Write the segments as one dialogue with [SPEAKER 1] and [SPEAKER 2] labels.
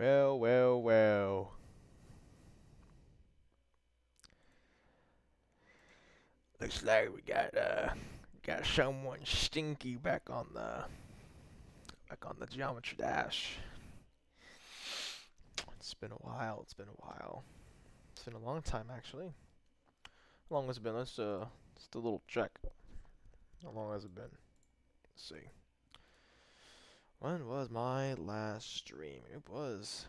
[SPEAKER 1] Well, well, well. Looks like we got someone stinky back on the geometry dash. It's been a while. It's been a while. It's been a long time actually. How long has it been? Let's do a little check. How long has it been? Let's see. When was my last stream? It was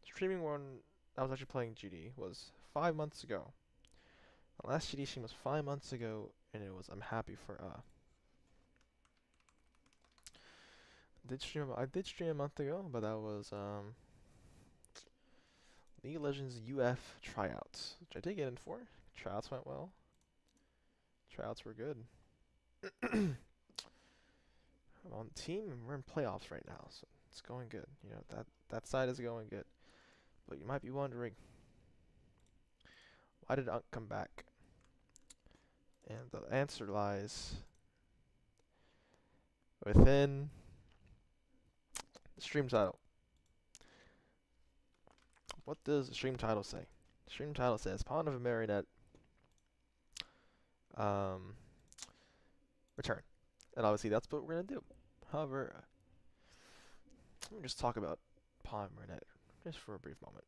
[SPEAKER 1] streaming when I was actually playing GD was 5 months ago. My last GD stream was 5 months ago, and it was I'm happy for I did stream a month ago, but that was League of Legends UF tryouts, which I did get in for. Tryouts went well. Tryouts were good. I'm on the team and we're in playoffs right now, so it's going good. You know, that side is going good. But you might be wondering, why did Unk come back? And the answer lies within the stream title. What does the stream title say? The stream title says Pawn of a Marionette um, return. And obviously that's what we're gonna do. However, let me just talk about Pawn of a Marionette just for a brief moment.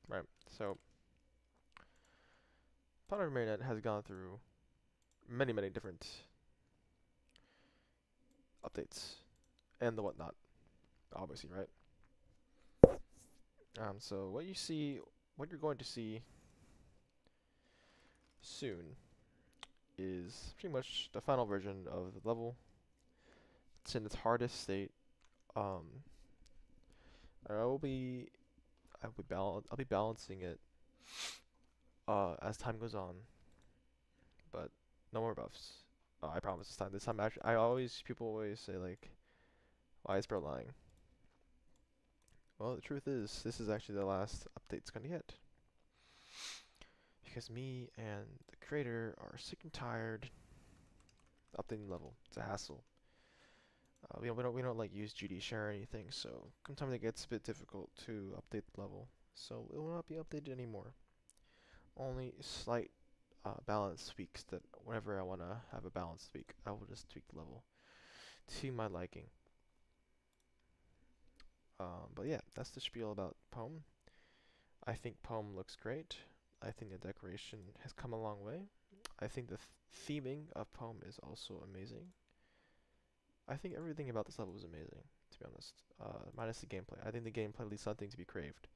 [SPEAKER 1] Right. So Pawn of a Marionette has gone through many different updates and the whatnot. Obviously, right? So what you're going to see soon is pretty much the final version of the level. It's in its hardest state. Um, I'll be I'll be balancing it as time goes on, but no more buffs. I promise this time. This time, actually, people always say like, "Why is bro lying?" Well, the truth is, this is actually the last update it's gonna get. Because me and the creator are sick and tired of updating the level. It's a hassle. We don't like use GD share or anything, so sometimes it gets a bit difficult to update the level. So it will not be updated anymore. Only slight balance tweaks that whenever I want to have a balance tweak, I will just tweak the level to my liking. But yeah, that's the spiel about Poem. I think Poem looks great. I think the decoration has come a long way. I think the theming of Poem is also amazing. I think everything about this level is amazing, to be honest. Minus the gameplay. I think the gameplay leaves something to be craved.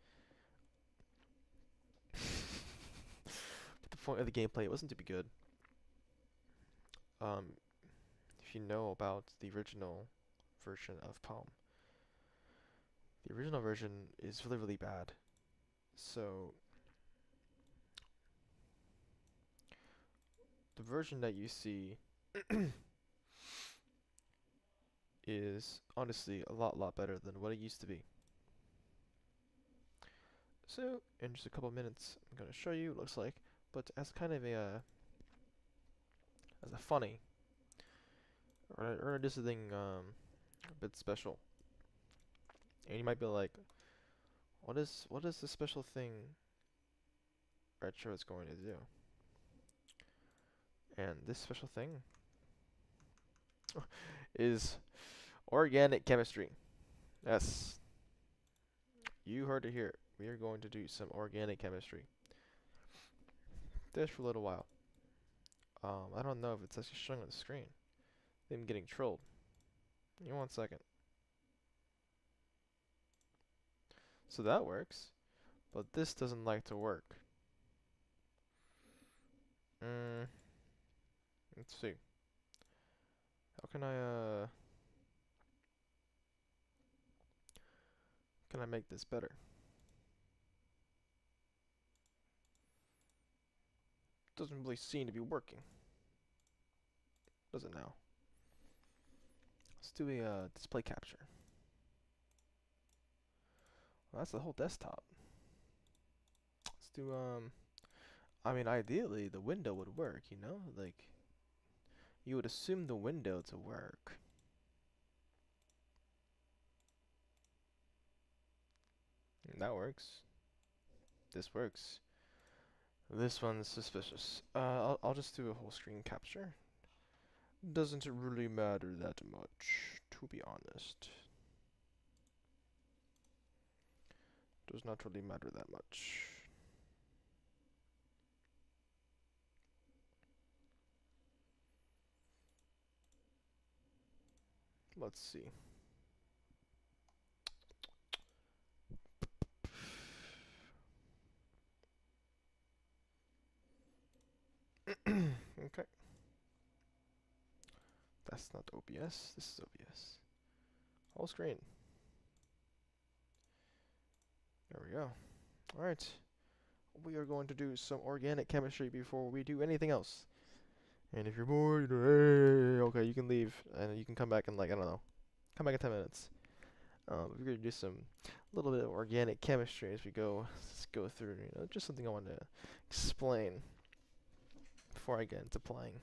[SPEAKER 1] But the point of the gameplay, it wasn't to be good. If you know about the original version of Poem, the original version is really bad. So the version that you see is honestly a lot better than what it used to be. So in just a couple minutes, I'm gonna show you what it looks like, but as kind of as a funny or just a thing a bit special. And you might be like, what is the special thing Retro is going to do? And this special thing is organic chemistry. Yes, you heard it here. We are going to do some organic chemistry. This for a little while. I don't know if it's actually showing on the screen. I'm getting trolled. Give me 1 second. So that works, but this doesn't like to work. Let's see. How can I make this better? Doesn't really seem to be working. Does it now? Let's do a display capture. Well, that's the whole desktop. Let's do I mean ideally the window would work, you know? Like you would assume the window to work. That works. This works. This one's suspicious. I'll just do a whole screen capture. Doesn't really matter that much, to be honest. Does not really matter that much. Let's see. Okay. That's not OBS. This is OBS. Whole screen. There we go. Alright. We are going to do some organic chemistry before we do anything else. And if you're bored, hey, okay, you can leave. And you can come back in, like, I don't know. Come back in 10 minutes. We're going to do some little bit of organic chemistry as we go. Let's go through, just something I want to explain before I get into playing.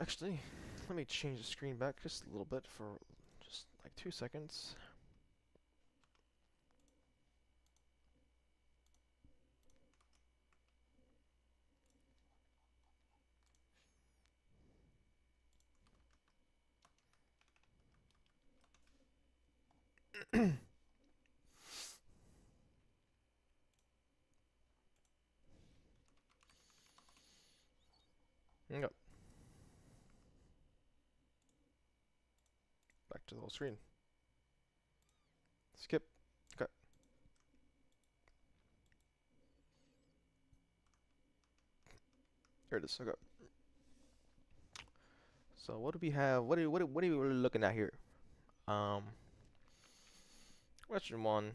[SPEAKER 1] Actually, let me change the screen back just a little bit for just like 2 seconds. Yep. Back to the whole screen. Skip. Okay. Here it is. Okay. So what do we have? What are we really looking at here? Question one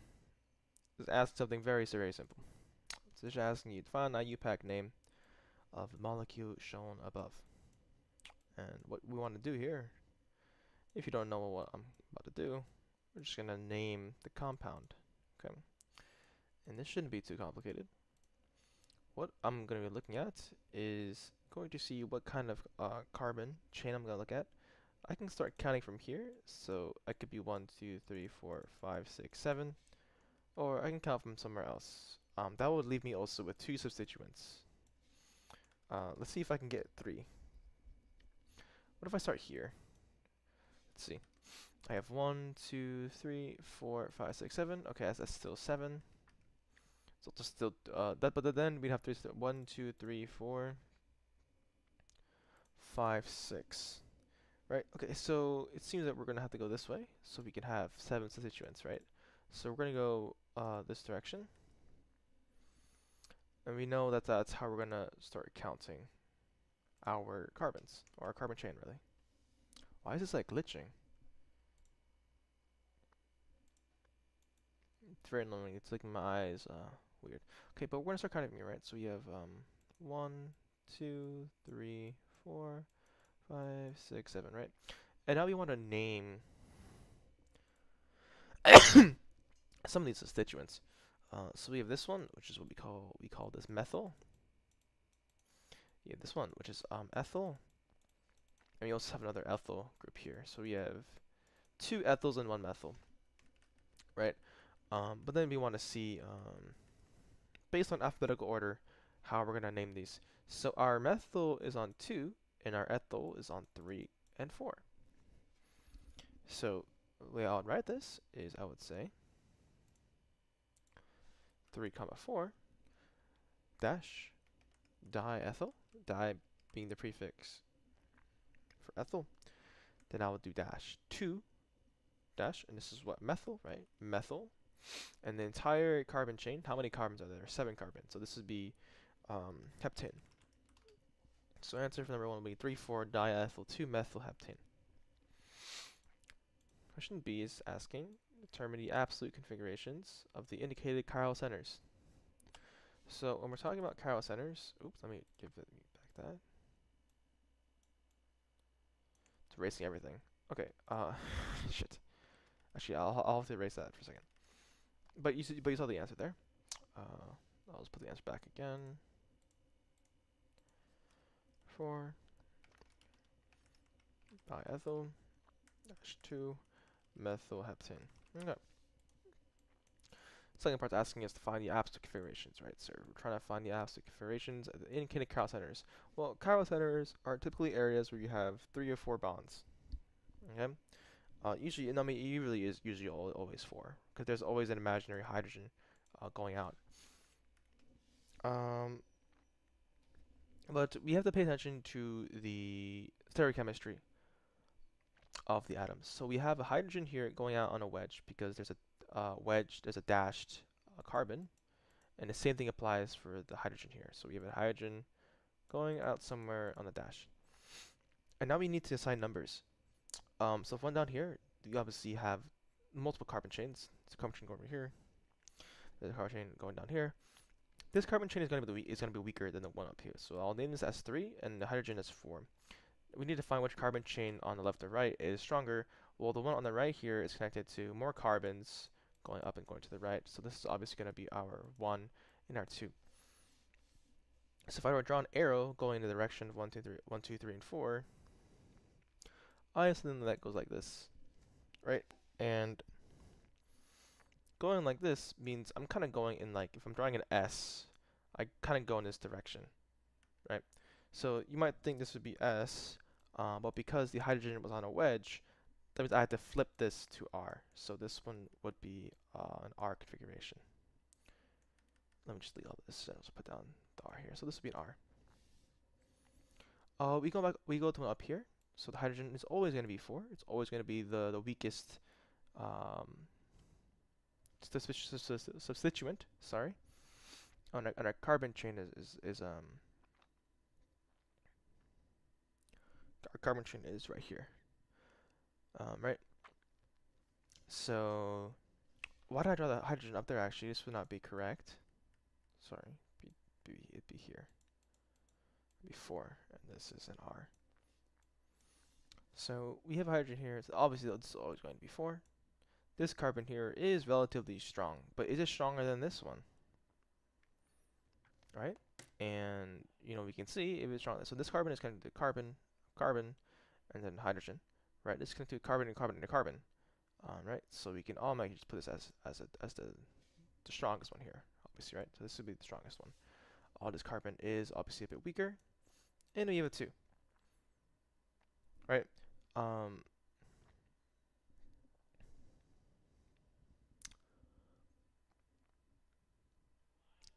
[SPEAKER 1] is ask something very simple. So it's asking you to find a UPAC name of the molecule shown above. And what we want to do here, if you don't know what I'm about to do, we're just gonna name the compound. Okay. And this shouldn't be too complicated. What I'm going to be looking at is going to see what kind of carbon chain I'm going to look at. I can start counting from here, so I could be 1, 2, 3, 4, 5, 6, 7, or I can count from somewhere else. That would leave me also with 2 substituents. Let's see if I can get 3. What if I start here? Let's see. I have 1, 2, 3, 4, 5, 6, 7. Okay, that's still 7. So just still but then we'd have to 1, 2, 3, 4, 5, 6. Right? Okay, so it seems that we're gonna have to go this way, so we can have 7 substituents, right? So we're gonna go this direction, and we know that that's how we're gonna start counting our carbons, or our carbon chain, really. Why is this like glitching? It's very annoying. It's like my eyes. Weird. Okay, but we're gonna start counting from here, right? So we have 1, 2, 3, 4, 5, 6, 7, right? And now we want to name some of these constituents. So we have this one, which is what we call this methyl. You have this one, which is ethyl, and we also have another ethyl group here. So we have 2 ethyls and 1 methyl, right? But then we want to see, based on alphabetical order, how we're gonna name these. So our methyl is on 2, and our ethyl is on 3 and 4. So the way I would write this is I would say 3, 4 dash diethyl, di being the prefix for ethyl. Then I would do dash 2 dash, and this is what methyl, right? Methyl. And the entire carbon chain, how many carbons are there? 7 carbons. So this would be heptane. So answer for number 1 would be 3, 4 diethyl 2 methyl heptane. Question B is asking, determine the absolute configurations of the indicated chiral centers. So when we're talking about chiral centers, oops, let me give it back that. It's erasing everything. Okay, shit. Actually, I'll have to erase that for a second. But you saw the answer there. I'll just put the answer back again. 4 diethyl dash 2 methyl heptane. Okay. Second part's asking us to find the absolute configurations, right? So we're trying to find the absolute configurations of the indicated chiral centers. Well, chiral centers are typically areas where you have 3 or 4 bonds. Okay. Usually, I mean, it really is usually always 4, because there's always an imaginary hydrogen going out. But we have to pay attention to the stereochemistry of the atoms. So we have a hydrogen here going out on a wedge because there's a wedge, there's a dashed carbon, and the same thing applies for the hydrogen here. So we have a hydrogen going out somewhere on the dash. And now we need to assign numbers. So if one down here, you obviously have multiple carbon chains. There's a carbon chain going over here. There's a carbon chain going down here. This carbon chain is going to be weaker than the one up here. So I'll name this S3 and the hydrogen is 4. We need to find which carbon chain on the left or right is stronger. Well, the one on the right here is connected to more carbons going up and going to the right. So this is obviously going to be our 1 and our 2. So if I were to draw an arrow going in the direction of 1, 2, 3, and 4, I assume that goes like this, right? And going like this means I'm kind of going in, like, if I'm drawing an S, I kind of go in this direction, right? So you might think this would be S, but because the hydrogen was on a wedge, that means I had to flip this to R. So this one would be an R configuration. Let me just delete all this and just put down the R here. So this would be an R. We go to one up here. So the hydrogen is always going to be 4. It's always going to be the weakest substituent. Sorry. On our carbon chain is our carbon chain is right here. Right. So why did I draw the hydrogen up there? Actually, this would not be correct. Sorry, it'd be here. It'd be 4, and this is an R. So we have hydrogen here. So obviously, this is always going to be 4. This carbon here is relatively strong, but is it stronger than this one? Right? And we can see if it's stronger. So this carbon is connected to carbon, carbon, and then hydrogen. Right? This is connected to carbon and carbon and carbon. Right? So we can automatically just put this as the strongest one here, obviously, right? So this would be the strongest one. All this carbon is obviously a bit weaker, and we have a 2. Right?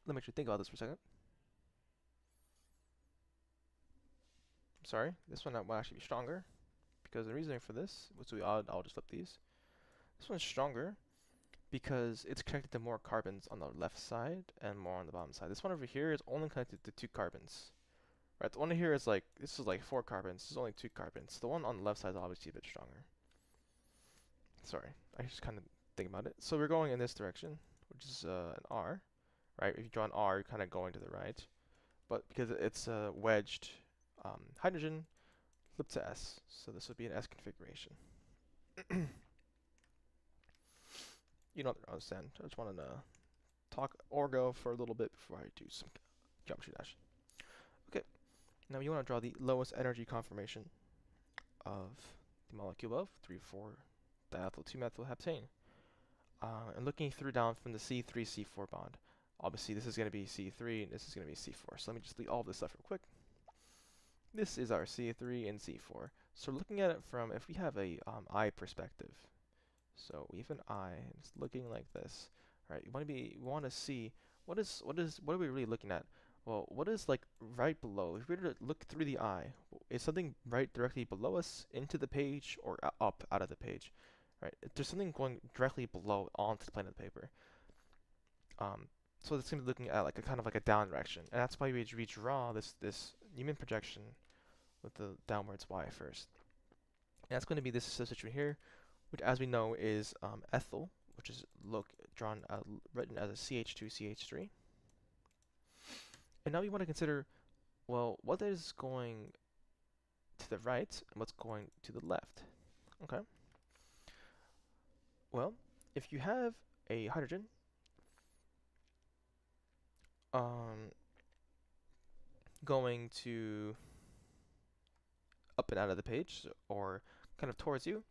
[SPEAKER 1] Let me actually think about this for a second. I'm sorry, this one will actually be stronger, because the reasoning for this, I'll just flip these. This one's stronger because it's connected to more carbons on the left side and more on the bottom side. This one over here is only connected to 2 carbons. Right, the one here is this is like 4 carbons. This is only 2 carbons. The one on the left side is obviously a bit stronger. Sorry, I just kind of think about it. So we're going in this direction, which is an R, right? If you draw an R, you're kind of going to the right. But because it's a wedged hydrogen, flip to S. So this would be an S configuration. You don't understand. I just wanted to talk orgo for a little bit before I do some geometry dash. Okay, now you want to draw the lowest energy conformation of the molecule of 3,4-diethyl 2-methyl-heptane. And looking through down from the C3-C4 bond. Obviously, this is going to be C3 and this is going to be C4. So let me just delete all of this stuff real quick. This is our C3 and C4. So looking at it from, if we have a eye perspective, so we have an eye, and it's looking like this, right? We want to see what are we really looking at? Well, what is like right below? If we were to look through the eye, is something right directly below us into the page or up out of the page, right? There's something going directly below onto the plane of the paper. So it's going to be looking at like a kind of like a down direction, and that's why we redraw this Newman projection with the downwards y first. And that's going to be this substituent here, which, as we know, is ethyl, which is written as a CH2CH3. And now we want to consider, well, what is going to the right and what's going to the left. Okay. Well, if you have a hydrogen going to up and out of the page, or kind of towards you,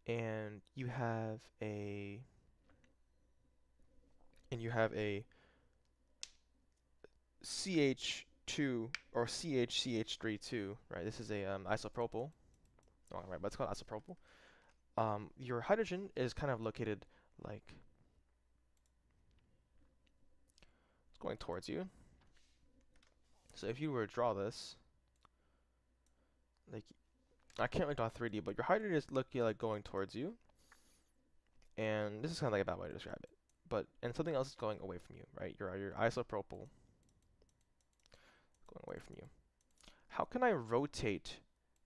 [SPEAKER 1] and you have a CH2 or CH3 2, right? This is a isopropyl. Oh, right, but it's called isopropyl. Your hydrogen is kind of located like it's going towards you. So if you were to draw this, like I can't really draw 3D, but your hydrogen is looking like going towards you, and this is kind of like a bad way to describe it. But and something else is going away from you, right? Your isopropyl going away from you. How can I rotate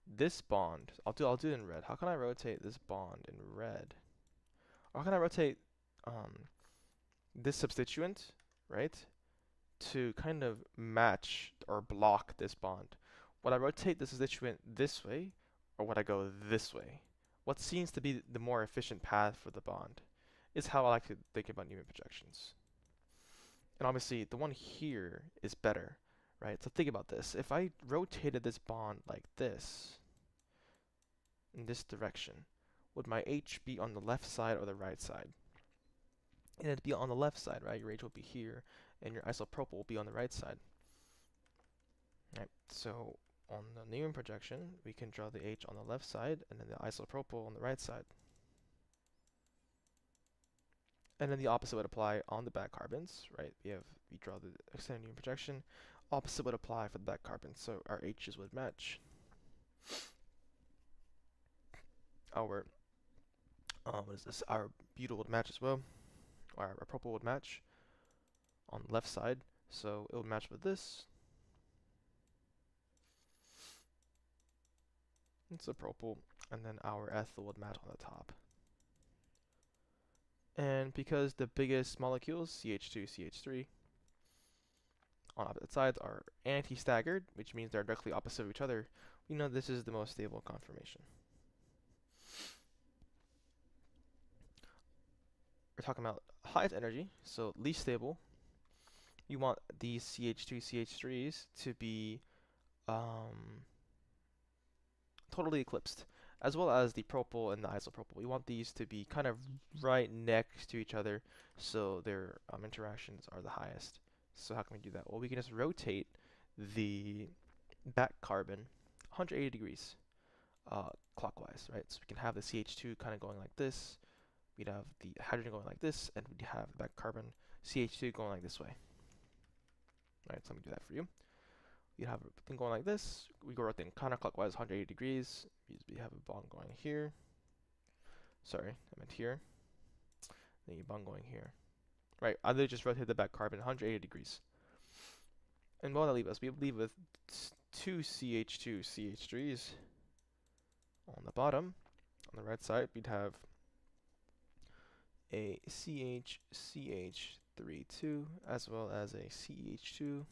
[SPEAKER 1] this bond? I'll do it in red. How can I rotate this bond in red? Or how can I rotate this substituent, right, to kind of match or block this bond? Would I rotate the substituent this way, or would I go this way? What seems to be the more efficient path for the bond is how I like to think about Newton projections. And obviously, the one here is better, right? So think about this. If I rotated this bond like this, in this direction, would my H be on the left side or the right side? And it'd be on the left side, right? Your H will be here, and your isopropyl will be on the right side. Right, so on the Newton projection, we can draw the H on the left side, and then the isopropyl on the right side. And then the opposite would apply on the back carbons, right? We draw the extended Newton projection. Opposite would apply for the back carbons, so our H's would match. Our what is this? Our butyl would match as well. Or our propyl would match on the left side, so it would match with this. It's a propyl, and then our ethyl would match on the top. And because the biggest molecules, CH2, CH3, on opposite sides are anti-staggered, which means they're directly opposite of each other, we know this is the most stable conformation. We're talking about highest energy, so least stable. You want these CH2, CH3s to be totally eclipsed, as well as the propyl and the isopropyl. We want these to be kind of right next to each other, so their interactions are the highest. So how can we do that? Well, we can just rotate the back carbon 180 degrees clockwise, right? So we can have the CH2 kind of going like this. We'd have the hydrogen going like this, and we'd have the back carbon CH2 going like this way. Right, so let me do that for you. You have a thing going like this. We go rotating counterclockwise 180 degrees. We have a bond going here. Sorry, I meant here. Then a bond going here. Right, I literally just rotate the back carbon 180 degrees. And what will that leave us? We leave with two CH2 CH3s on the bottom. On the right side, we'd have a CH3 as well as a CH2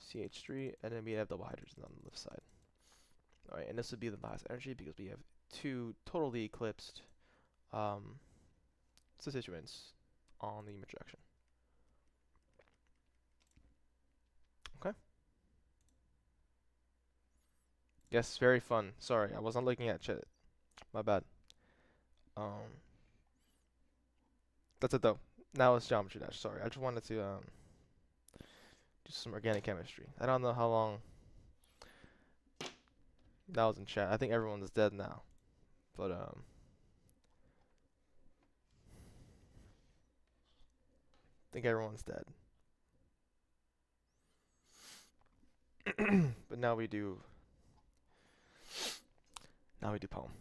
[SPEAKER 1] CH3, and then we have double hydrogen on the left side. Alright, and this would be the last energy because we have two totally eclipsed constituents on the projection. Okay. Yes, very fun. Sorry, I wasn't looking at chat. My bad. That's it though. Now it's geometry dash. Sorry, I just wanted to do some organic chemistry. I don't know how long that was in chat. I think everyone's dead now, but I think everyone's dead. But now we do poem.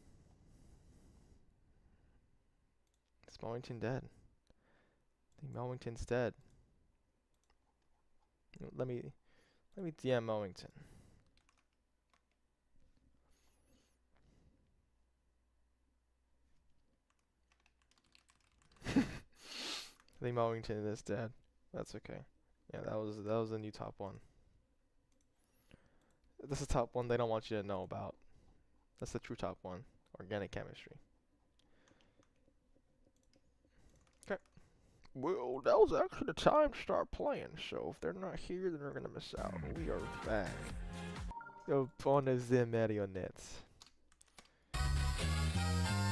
[SPEAKER 1] Is Mowington dead? I think Mowington's dead. Let me DM Mowington. I think Mowington is dead. That's okay. Yeah, that was a new top one. That's the top one they don't want you to know about. That's the true top one. Organic chemistry. Okay. Well, that was actually the time to start playing, so if they're not here, then they're gonna miss out. We are back. Yo, on the Marionette.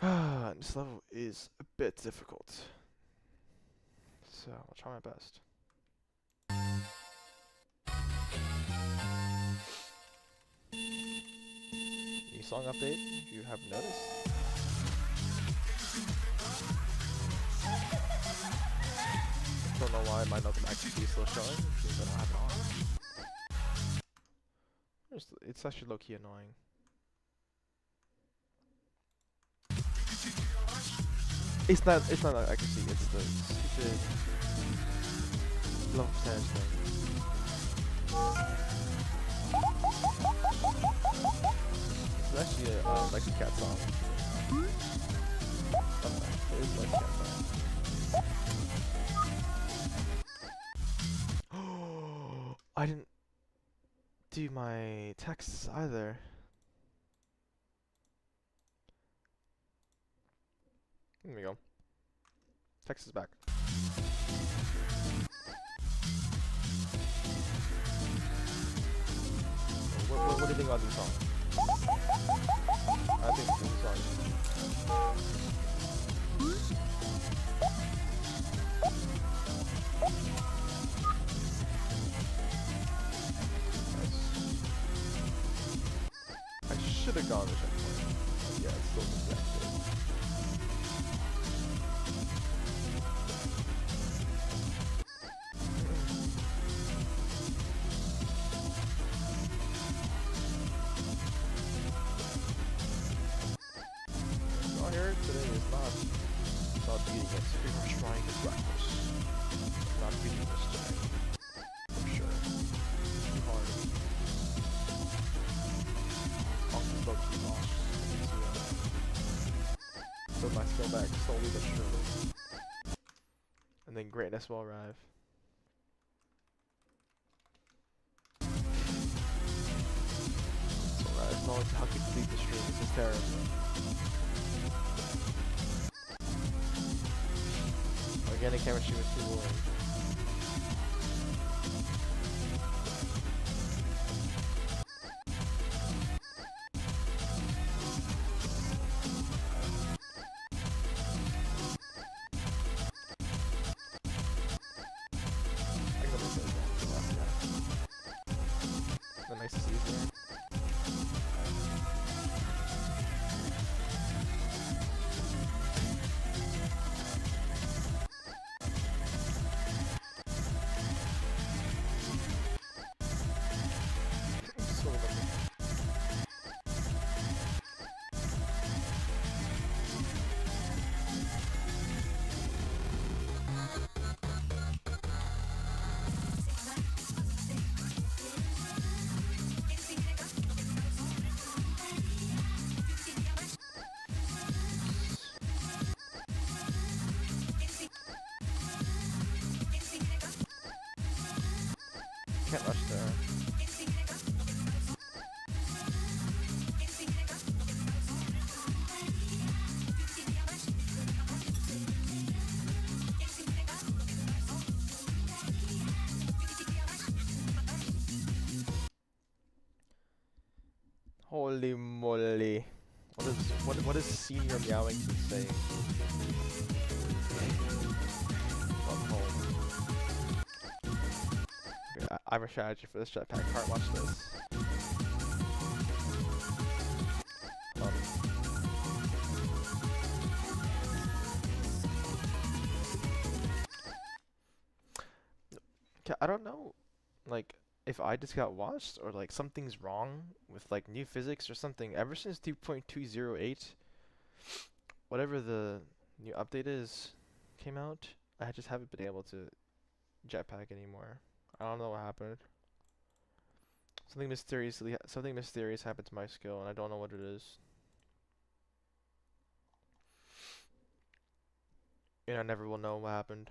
[SPEAKER 1] This level is a bit difficult, so I'll try my best. New song update, if you haven't noticed. Don't know why my Malcolm XP is still showing, because I don't have it on. It's actually low-key annoying. It's not accuracy, it's the stupid level percentage thing. It's actually a Lexi Cat song. Fun fact, it is a Lexi Cat song. I didn't do my texts either. There we go. Text is back. What do you think about this song? I think it's a good song. I should have gone to checkpoint. Yeah, it's still rejected. All here today is not about beating it. We are trying to practice. Not beating this today. For sure. Too hard. Is low-key lost. Build my skill back slowly but surely. And then greatness will arrive. So guys, no, how can you leave the stream? This is terrible. Organic chemistry was too boring. Nice to see you there. So lovely. Can't rush there. Holy moly. What is senior meowing to say? Okay, I have a strategy for this jetpack part, watch this. Okay, I don't know, like, if I just got watched or like something's wrong with like new physics or something. Ever since 2.208, whatever the new update is came out, I just haven't been able to jetpack anymore. I don't know what happened. Something mysterious happened to my skill and I don't know what it is. And I never will know what happened.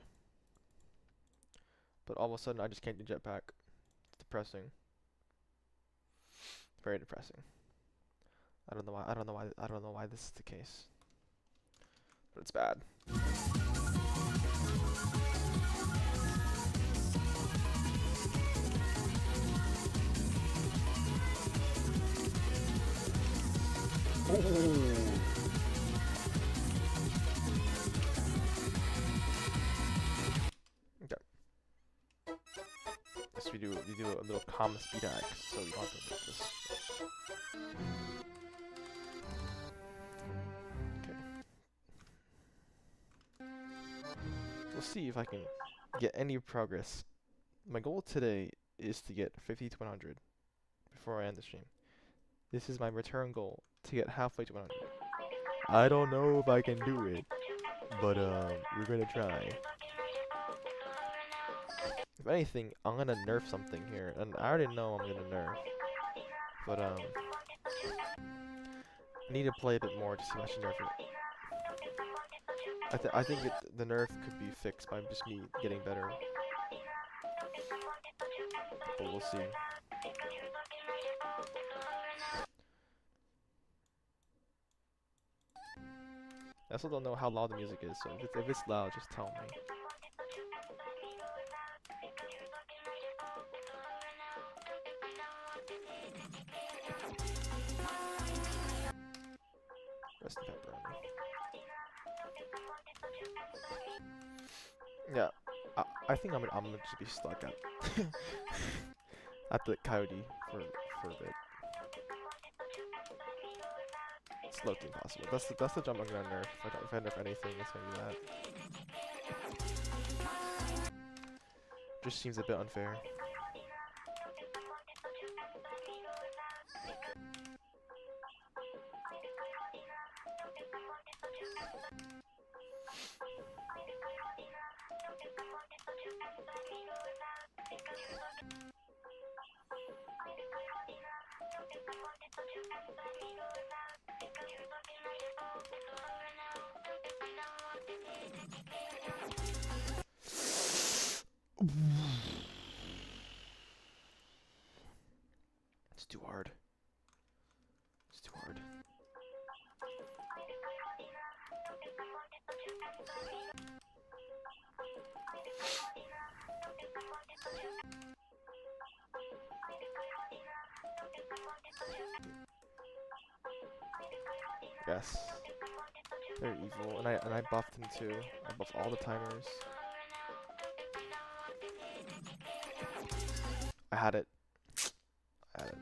[SPEAKER 1] But all of a sudden I just can't do jetpack. Depressing. Very depressing. I don't know why this is the case. But it's bad. Ooh. we do a little common speed hack, so we don't have to this. Okay. We'll see if I can get any progress. My goal today is to get 50 to 100 before I end the stream. This is my return goal, to get halfway to 100. I don't know if I can do it, but we're gonna try. If anything, I'm gonna nerf something here, and I already know I'm gonna nerf. But I need to play a bit more to see if I should nerf it. I think the nerf could be fixed by just me getting better. But we'll see. I also don't know how loud the music is, so if it's loud, just tell me. Rest in pepperoni. Yeah, I think I'm gonna just be stuck at the coyote for a bit. It's low-key impossible. That's the jump I'm gonna nerf. If I nerf anything, it's gonna be that. Just seems a bit unfair. It's too hard. It's too hard. Yes. They're evil, and I buffed him too. I buffed all the timers. I had it. I had it.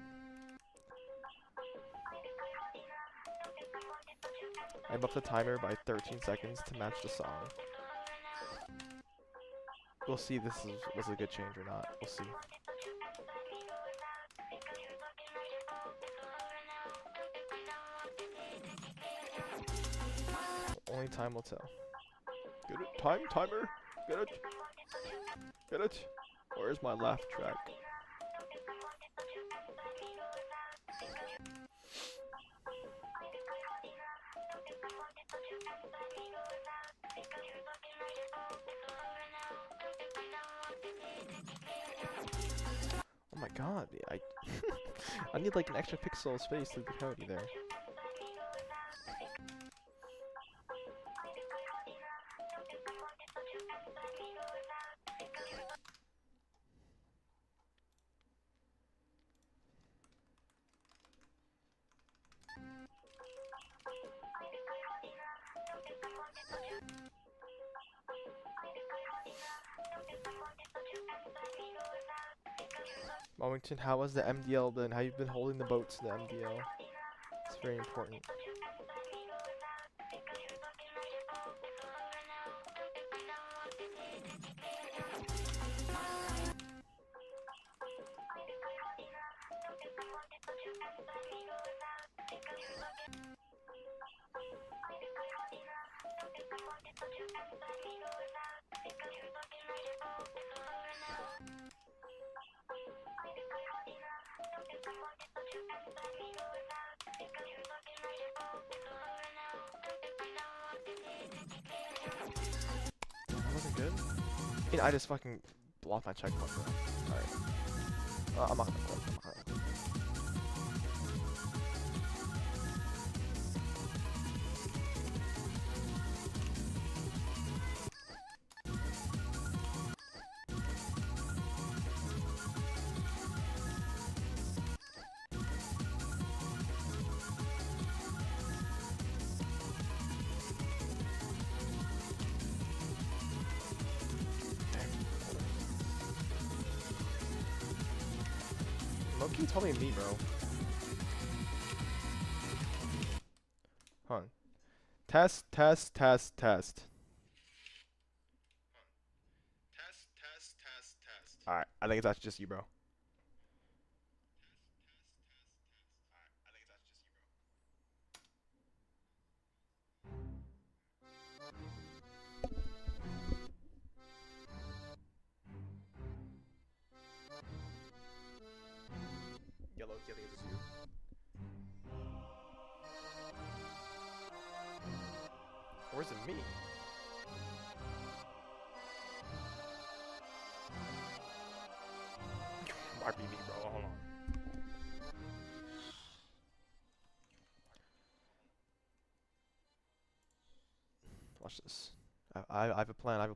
[SPEAKER 1] I buffed the timer by 13 seconds to match the song. We'll see if this was a good change or not. We'll see. Only time will tell. Get it? Timer? Get it? Get it? Where's my laugh track? Oh my god, I I need like an extra pixel of space through the coyote there. Momington, how has the MDL been? How you've been holding the boats in the MDL? It's very important. That wasn't good. I mean, I just fucking blocked my checkpoint. Alright. I'm not gonna quit. Monkey told me, bro. Hold on. Test. Alright, I think it's actually just you, bro. Yellow, I think it's just you. Or is it me? Might be me, bro. Hold on. Watch this. I have a plan.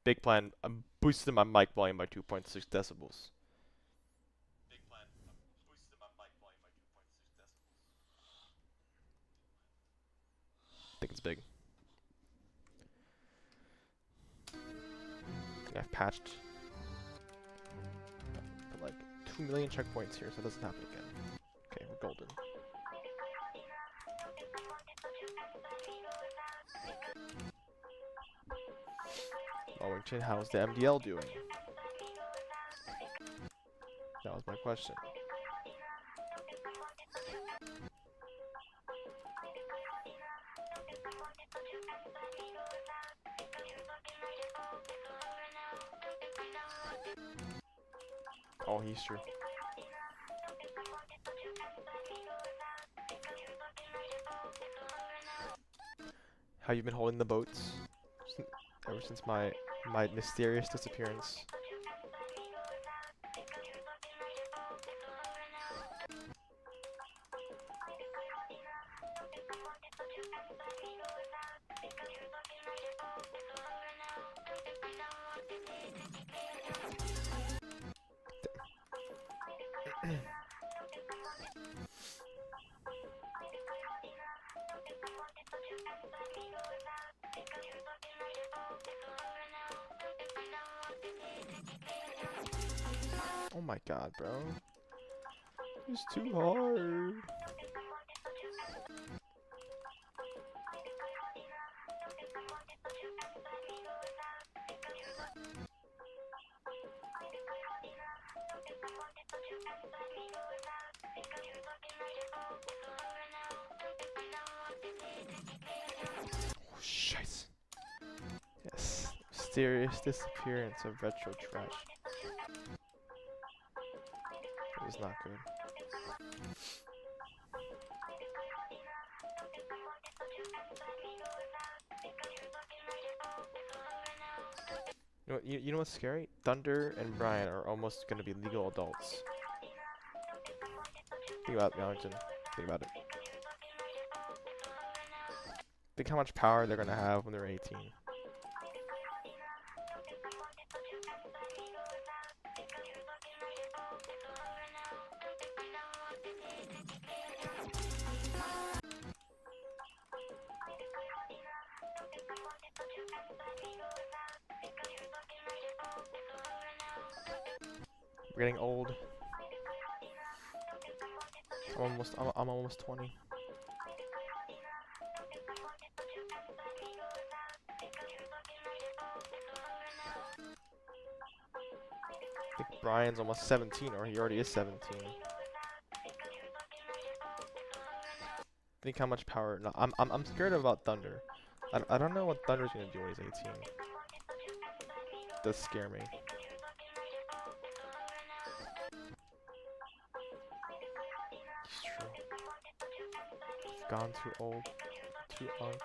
[SPEAKER 1] Big plan. I'm boosting my mic volume by 2.6 decibels. I think it's big. I've patched for like 2 million checkpoints here, so it doesn't happen again. Okay, we're golden. Wellington, how's the MDL doing? That was my question. Oh, he's true. How you been holding the boats ever since my mysterious disappearance? Oh my god, bro. It's too hard. Oh, shit. Yes. Mysterious disappearance of retro trash. It was not good. You know what's scary? Thunder and Brian are almost gonna be legal adults. Think about it, Wellington. Think about it. Think how much power they're gonna have when they're 18. We're getting old. I'm almost 20. I think Brian's almost 17, or he already is 17. Think how much power. No, I'm scared about Thunder. I don't know what Thunder's gonna do when he's 18. Does scare me. It's true. I've gone too old, too unk.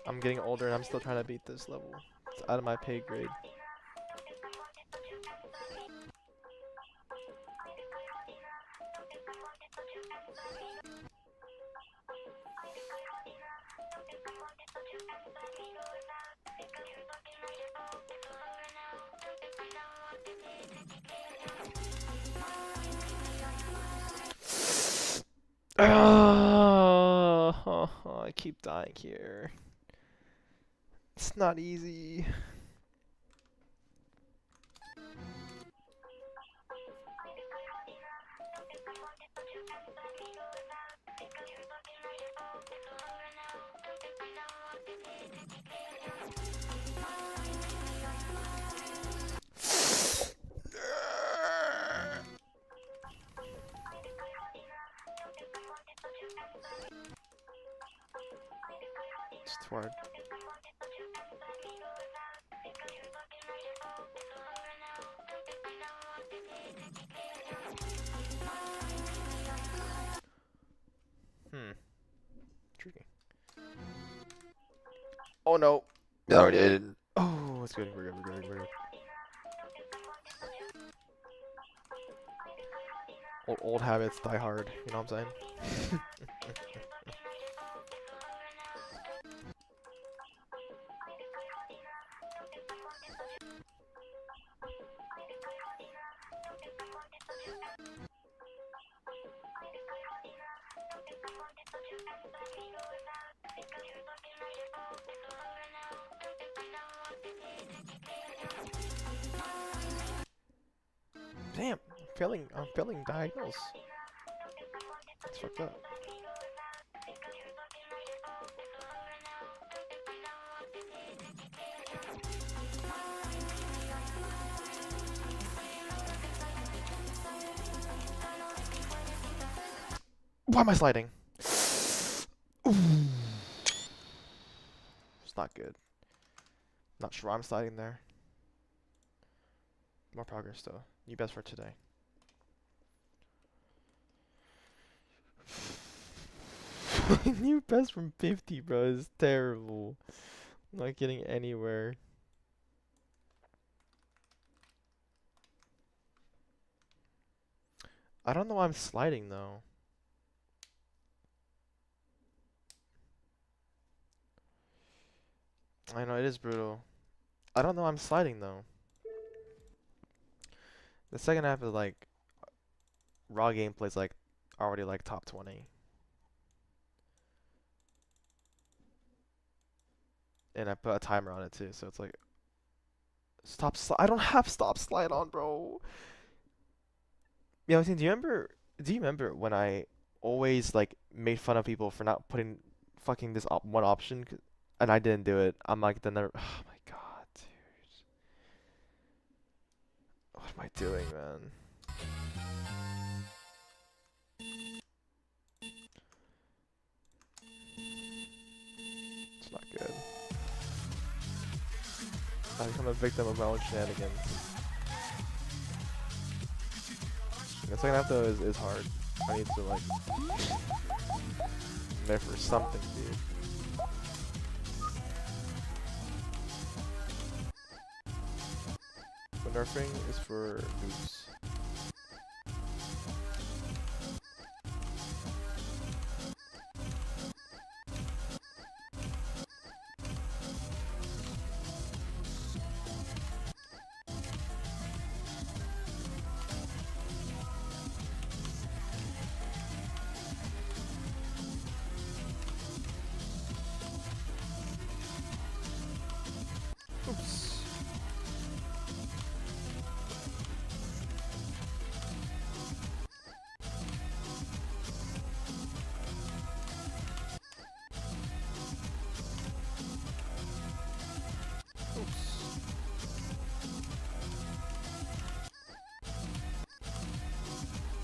[SPEAKER 1] I'm getting older and I'm still trying to beat this level. It's out of my pay grade. I keep dying here. It's not easy. It's too hard. Tricky. Oh no. No, I didn't. Oh, it's good. We're good. We're good. We're good. Old habits die hard. You know what I'm saying? Damn, I'm failing diagonals. That's fucked up. Why am I sliding? Ooh. It's not good. Not sure why I'm sliding there. More progress though. New best for today. New best from 50, bro, is terrible. I'm not getting anywhere. I don't know why I'm sliding though. I know it is brutal. I don't know why I'm sliding though. The second half is like raw gameplay's like already like top 20. And I put a timer on it too, so it's like I don't have stop slide on, bro. Yeah, I was saying, do you remember when I always like made fun of people for not putting fucking this one option and I didn't do it. I'm like then oh my god, dude. What am I doing, man? It's not good. I become a victim of my own shenanigans. The second half though is hard. I need to like there for something, dude. The nerfing is for noobs. Oops.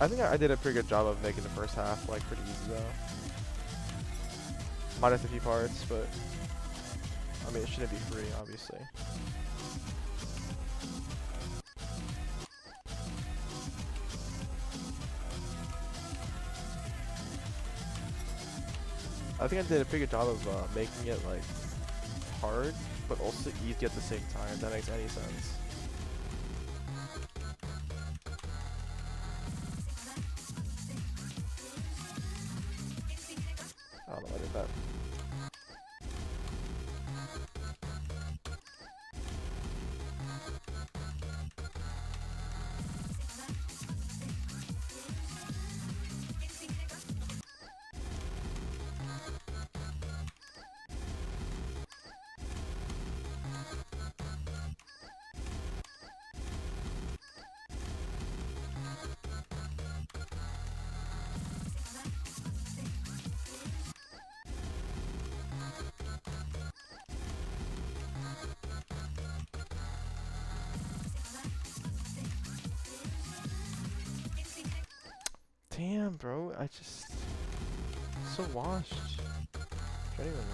[SPEAKER 1] I think I did a pretty good job of making the first half like pretty easy though. Minus a few parts, but I mean it shouldn't be free, obviously. I think I did a pretty good job of making it like hard, but also easy at the same time. If that makes any sense. I don't know why I did that. Damn, bro. I just so washed. Genuinely.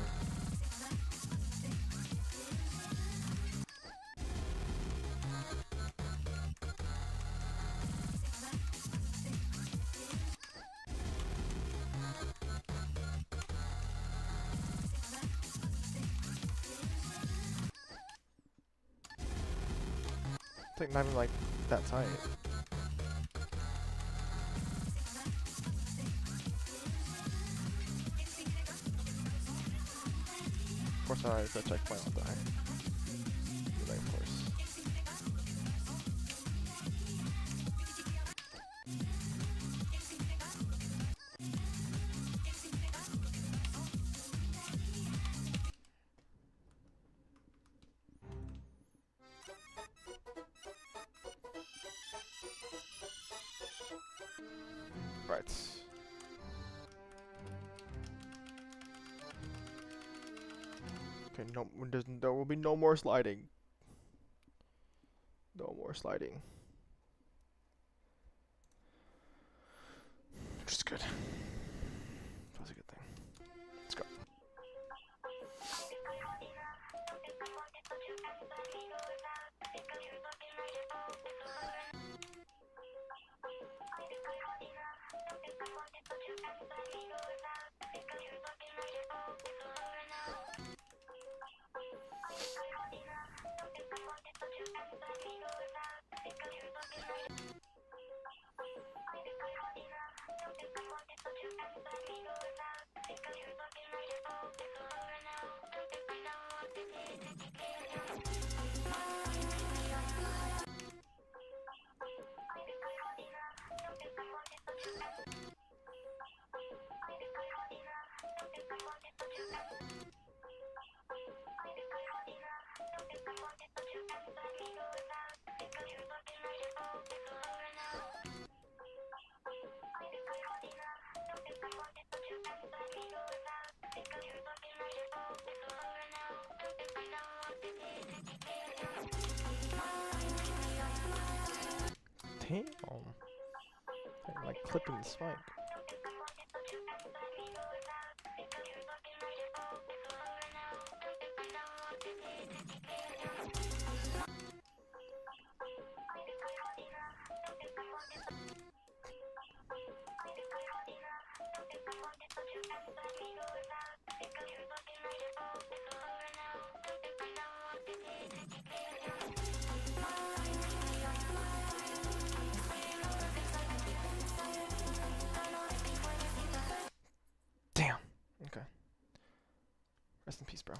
[SPEAKER 1] It's like not even like that tight. Of course, I got checkpoint. I'll die. Like, of course. Right. Okay, no, there will be no more sliding. No more sliding. Which is good. That's a good thing. Let's go. Damn. I'm like clipping the spike. Damn. Okay. Rest in peace, bro.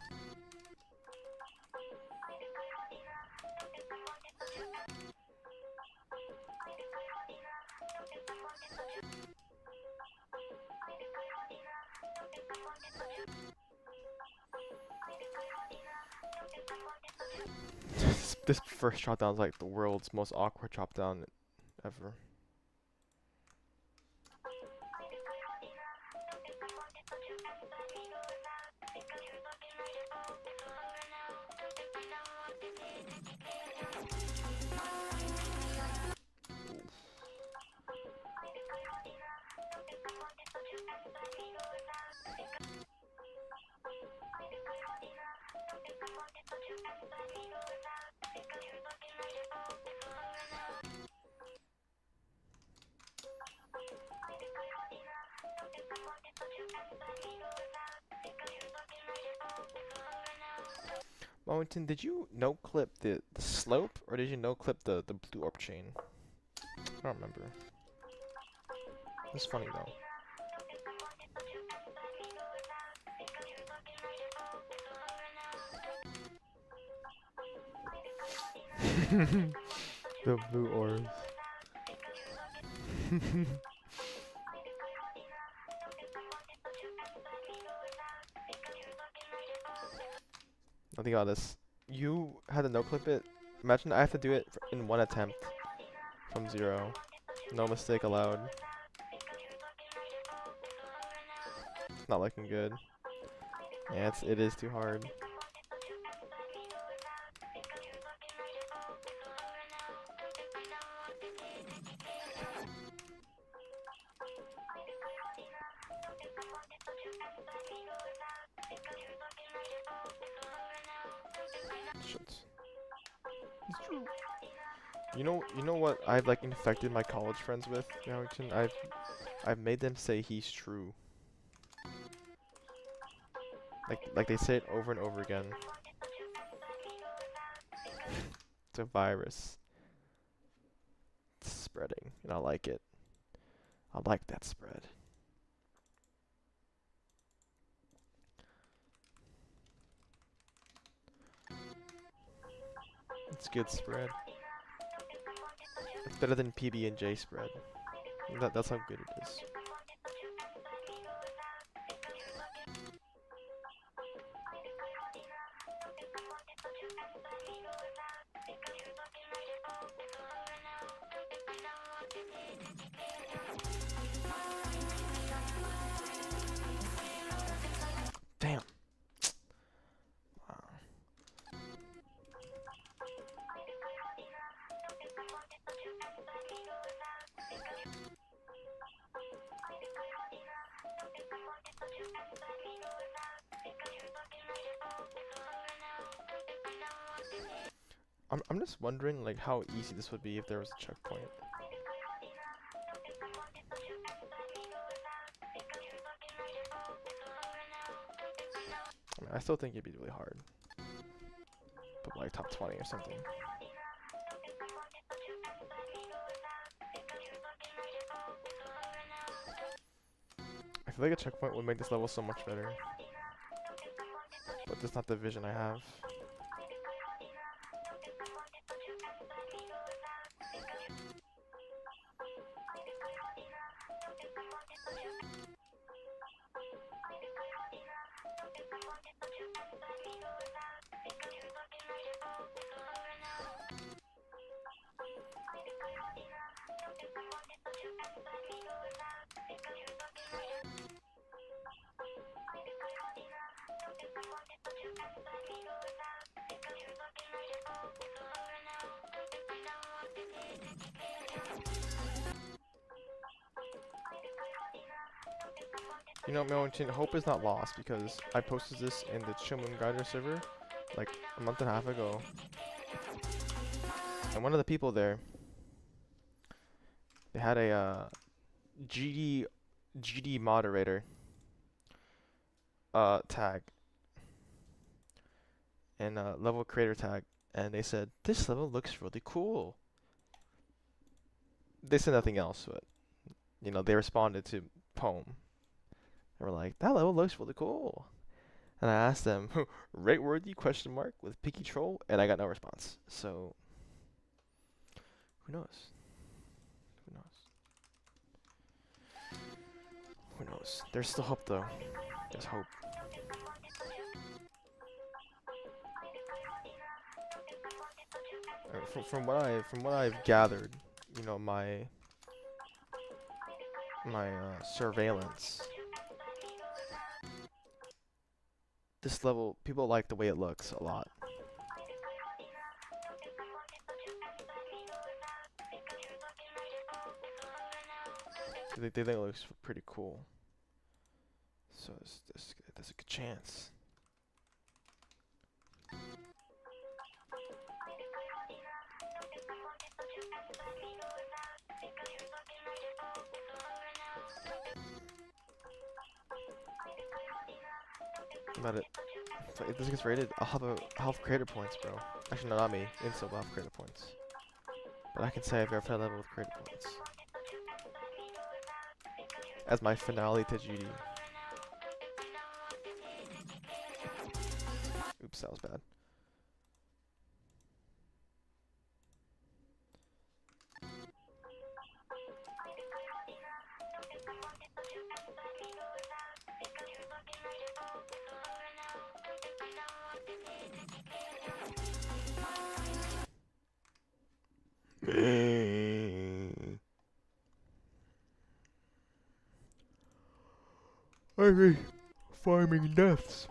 [SPEAKER 1] This first drop down is like the world's most awkward drop down ever. Wellington, did you no clip the slope or did you no clip the blue orb chain? I don't remember. That's funny though. The blue orbs. I think about this. You had to no clip it. Imagine I have to do it in one attempt from 0. No mistake allowed. Not looking good. Yeah, it is too hard. Shit. It's true. You know what I've like infected my college friends with, Harrington? I've made them say he's true. Like they say it over and over again. It's a virus. It's spreading, and I like it. I like that spread. It's good spread. It's better than PB&J spread. That's how good it is. Damn. Wow. I'm just wondering like how easy this would be if there was a checkpoint. I mean, I still think it'd be really hard. But like top 20 or something. I feel like a checkpoint would make this level so much better. But that's not the vision I have. You know, Millington, hope is not lost because I posted this in the Chillmoon Guider server like a month and a half ago. And one of the people there, they had a GD moderator tag and level creator tag, and they said this level looks really cool. They said nothing else, but you know, they responded to poem. They were like, that level looks really cool. And I asked them, rate worthy question mark with picky troll, and I got no response. So who knows? Who knows? Who knows? There's still hope though. There's hope. From what I've gathered, you know, my surveillance. This level, people like the way it looks a lot. They think it looks pretty cool. So there's a good chance. About it. So if this gets rated, I'll have creator points, bro. Actually, no, not me. Insta will have creator points. But I can say I've verified level with creator points. As my finale to GD. Oops, that was bad. I hate farming deaths.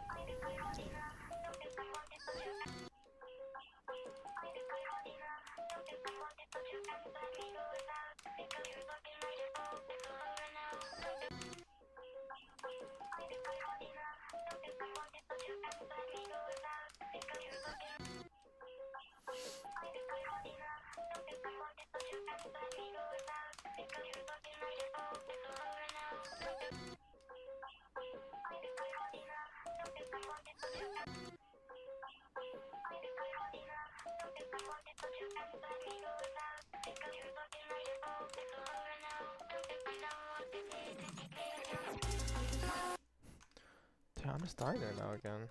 [SPEAKER 1] Damn, I'm just dying there now again.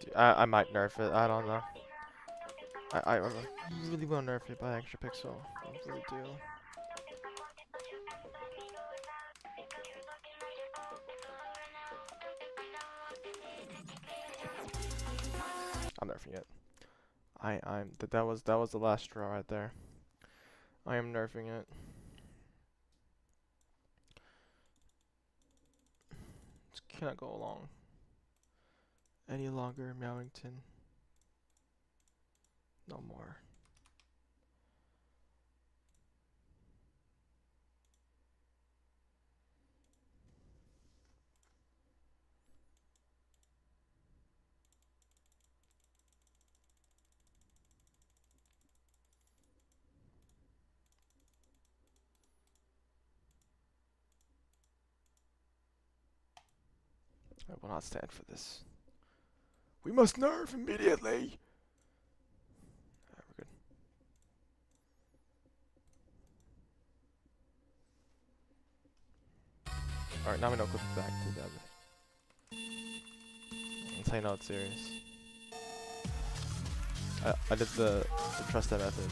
[SPEAKER 1] Dude, I might nerf it. I don't know. I really want to nerf it by extra pixel. I really do. I'm nerfing it. That was the last straw right there. I am nerfing it. Just cannot go along any longer, Mowington. No more. I will not stand for this. We must nerf immediately! Alright, we're good. Alright, now we know clip it back to that. That's how you know it's serious. I did the trust that method.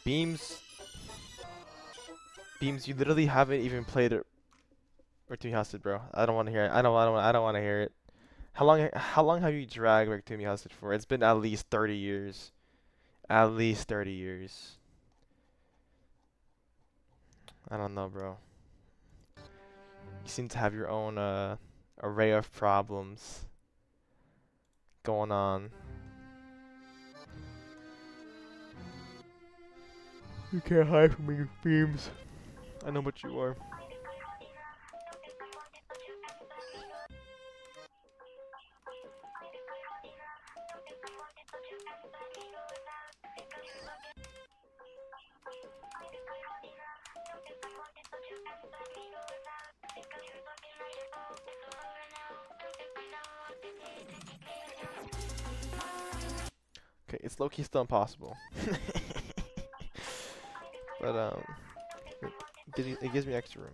[SPEAKER 1] Beams. Beams, you literally haven't even played it. Rectumi Hosted, bro. I don't want to hear it. I don't want to hear it. How long have you dragged Rectumi Hosted for? It's been at least 30 years. At least 30 years. I don't know, bro. You seem to have your own array of problems going on. You can't hide from me, Beams. I know what you are. Okay, it's low-key still impossible. But it gives me extra room.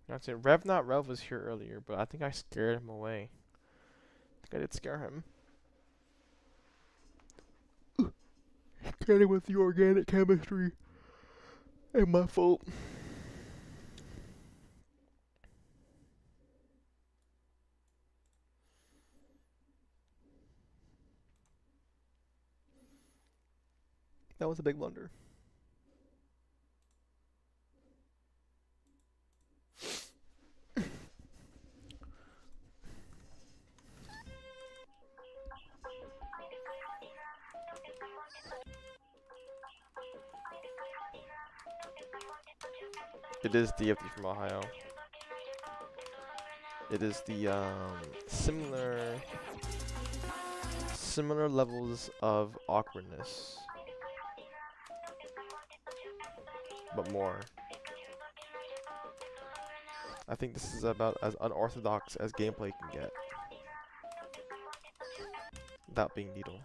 [SPEAKER 1] That's it. Rev Not Rev was here earlier, but I think I scared him away. I think I did scare him. Scared him with the organic chemistry. Ain't my fault. That was a big blunder. It is DFD from Ohio. It is the similar levels of awkwardness, but more. I think this is about as unorthodox as gameplay can get, without being needle.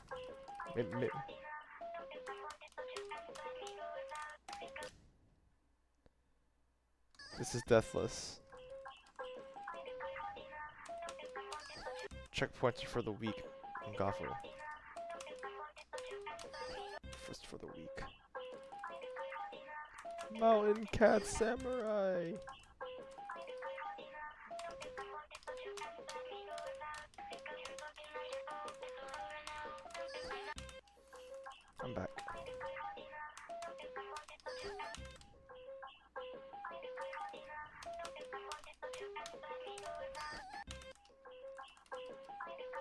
[SPEAKER 1] This is deathless. Checkpoints for the weak in Gothel. First for the weak. Mountain Cat Samurai! I'm back.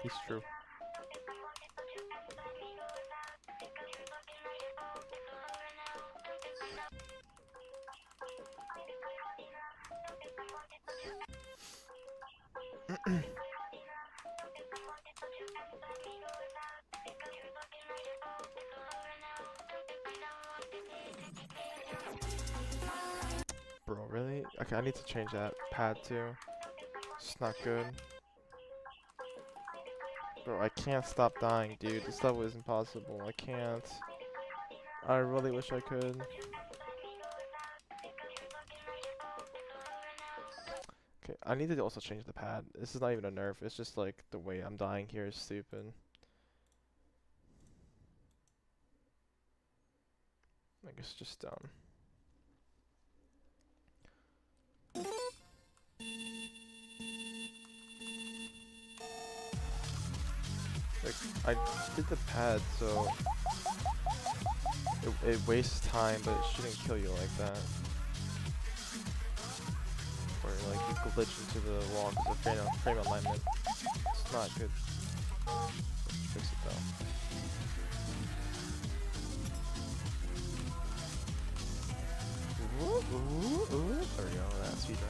[SPEAKER 1] He's true. Bro, really? Okay, I need to change that pad too. It's not good. Bro, I can't stop dying, dude. This level is impossible. I can't. I really wish I could. Okay, I need to also change the pad. This is not even a nerf. It's just like the way I'm dying here is stupid. Like it's just dumb. Like, I did the pad so it wastes time, but it shouldn't kill you like that. Or like you glitch into the wall because of frame alignment. It's not good. Fix it though. Ooh, ooh, ooh. There we go, that speed run.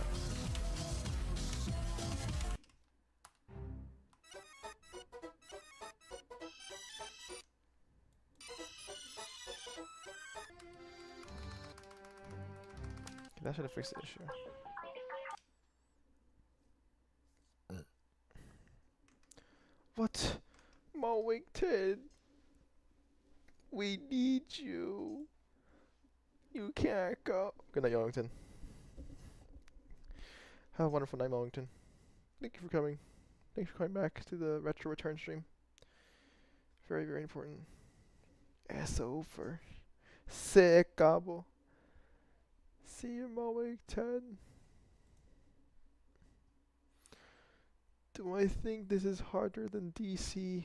[SPEAKER 1] That should have fixed the issue. What? Mowington? We need you. You can't go. Good night, Mowington. Have a wonderful night, Mowington. Thank you for coming. Thanks for coming back to the Retro Return stream. Very, very important. It's over. Sick gobble. See you, Mowington. Do I think this is harder than DC?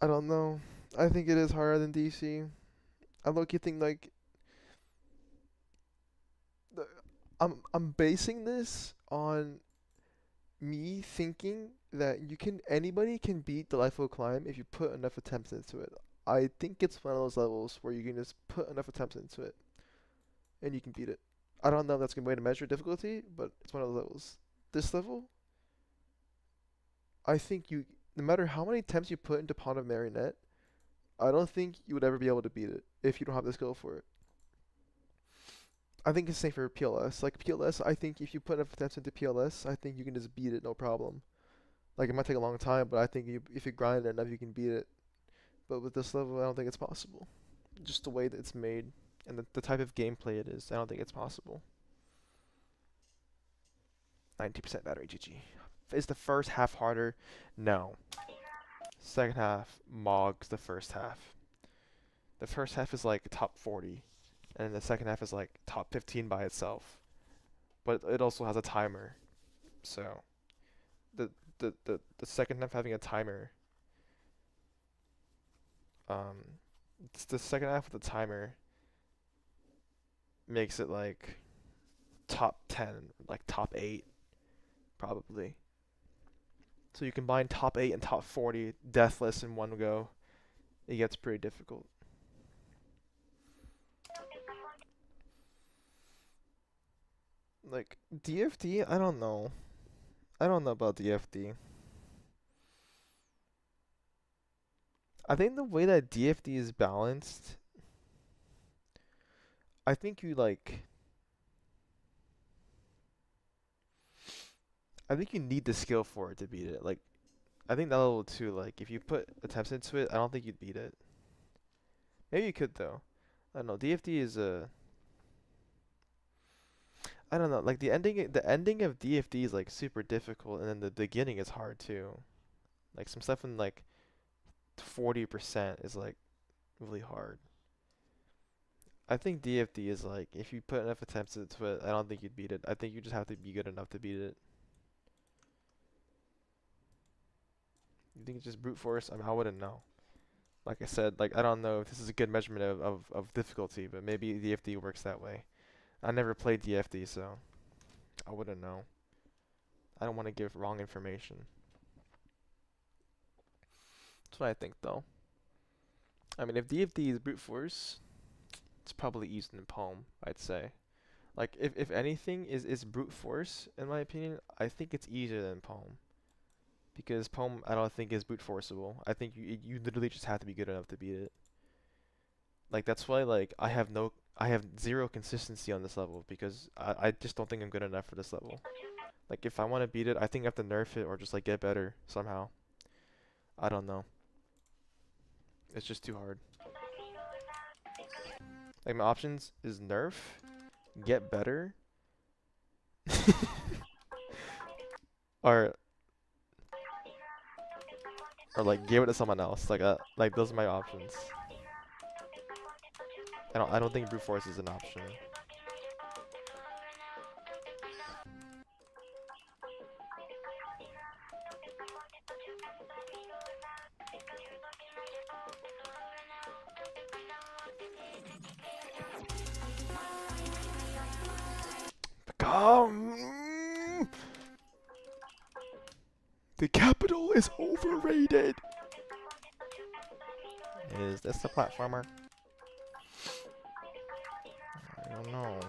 [SPEAKER 1] I don't know. I think it is harder than DC. I look, you think like I'm basing this on me thinking that anybody can beat Delightful Climb if you put enough attempts into it. I think it's one of those levels where you can just put enough attempts into it and you can beat it. I don't know if that's a good way to measure difficulty, but it's one of those levels. This level, I think no matter how many attempts you put into Pond of Marionette, I don't think you would ever be able to beat it if you don't have the skill for it. I think it's safe for PLS. Like PLS, I think if you put enough attempts into PLS, I think you can just beat it no problem. Like it might take a long time, but I think if you grind it enough, you can beat it. But with this level, I don't think it's possible. Just the way that it's made and the type of gameplay it is, I don't think it's possible. 90% battery, GG. Is the first half harder? No. Second half mogs the first half. The first half is like top 40, and the second half is like top 15 by itself. But it also has a timer, so the second half having a timer. It's the second half with the timer makes it like top 10, like top 8, probably. So you combine top 8 and top 40 deathless in one go. It gets pretty difficult. Like DFD, I don't know. I don't know about DFD. I think the way that DFD is balanced, I think you like I think you need the skill for it to beat it. Like I think that level 2, like if you put attempts into it, I don't think you'd beat it. Maybe you could though. I don't know. DFD is a I don't know, like the ending of DFD is like super difficult and then the beginning is hard too. Like some stuff in like 40% is like really hard. I think DFD is like if you put enough attempts into it, I don't think you'd beat it. I think you just have to be good enough to beat it. You think it's just brute force? I mean, I wouldn't know. Like I said, like I don't know if this is a good measurement of difficulty, but maybe DFD works that way. I never played DFD, so I wouldn't know. I don't want to give wrong information. That's what I think, though. I mean, if DFD is brute force, it's probably easier than Poem, I'd say. Like, if anything is brute force, in my opinion, I think it's easier than Poem. Because Poem, I don't think is brute forceable. I think you literally just have to be good enough to beat it. Like, that's why, like, I have zero consistency on this level, because I just don't think I'm good enough for this level. Like, if I want to beat it, I think I have to nerf it or just, like, get better somehow. I don't know. It's just too hard. Like my options is nerf, get better, or like give it to someone else. Like those are my options. I don't think brute force is an option. Come. The capital is overrated. Is this the platformer? I don't know.